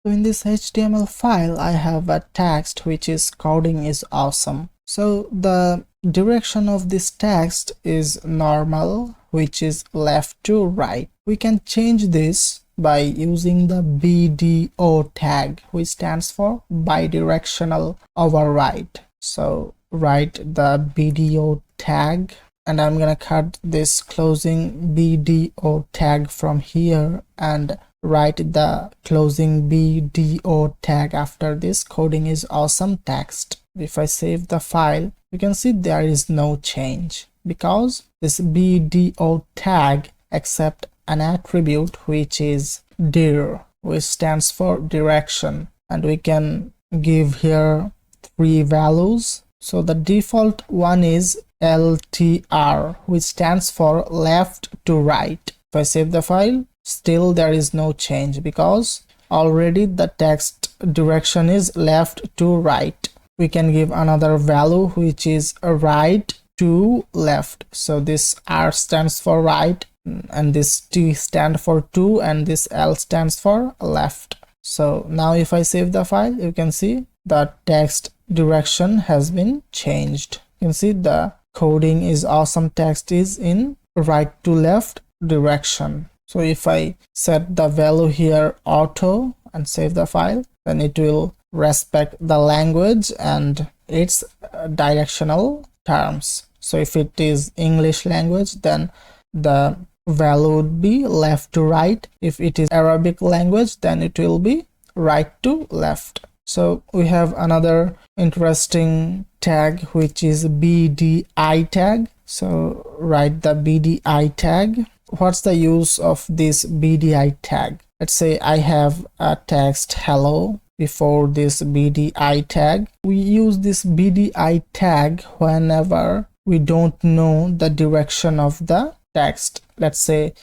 So in this HTML file, I have a text which is coding is awesome. So the direction of this text is normal, which is left to right. We can change this by using the BDO tag, which stands for bidirectional override. So write the BDO tag, and I'm gonna cut this closing BDO tag from here and write the closing BDO tag after this coding is awesome text. If I save the file, you can see there is no change because this BDO tag accepts an attribute which is dir, which stands for direction, and we can give here 3 values. So the default one is LTR, which stands for left to right. If I save the file, still there is no change because already the text direction is left to right. We can give another value which is right to left. So this R stands for right, and this T stands for to, and this L stands for left. So now if I save the file, you can see the text direction has been changed. You can see the coding is awesome text is in right to left direction. So if I set the value here auto and save the file, then it will respect the language and its directional terms. So if it is English language, then the value would be left to right. If it is Arabic language, then it will be right to left. So we have another interesting tag which is BDI tag. So write the BDI tag. What's the use of this BDI tag? Let's say I have a text hello before this BDI tag. We use this BDI tag whenever we don't know the direction of the text. Let's say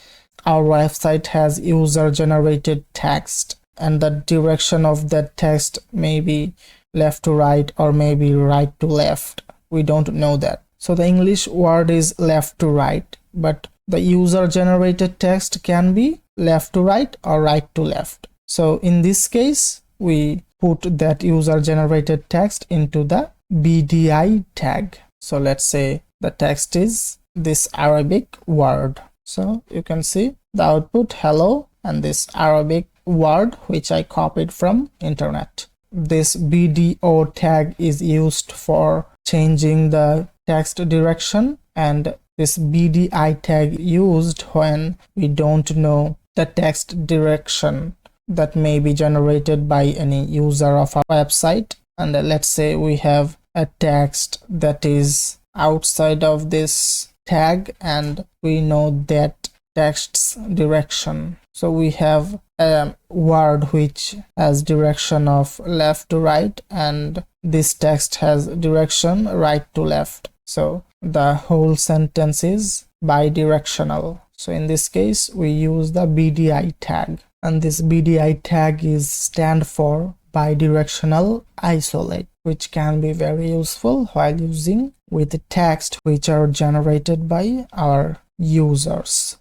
our website has user generated text and the direction of that text may be left to right or maybe right to left. We don't know that. So the English word is left to right, but the user generated text can be left to right or right to left. So in this case, we put that user generated text into the BDI tag. So let's say the text is this Arabic word. So you can see the output hello and this Arabic word which I copied from internet. This BDO tag is used for changing the text direction, and this BDI tag used when we don't know the text direction that may be generated by any user of our website. And let's say we have a text that is outside of this tag and we know that text's direction. So we have a word which has direction of left to right and this text has direction right to left. So the whole sentence is bidirectional. So in this case we use the BDI tag, and this BDI tag is stand for bidirectional isolate, which can be very useful while using with the text which are generated by our users.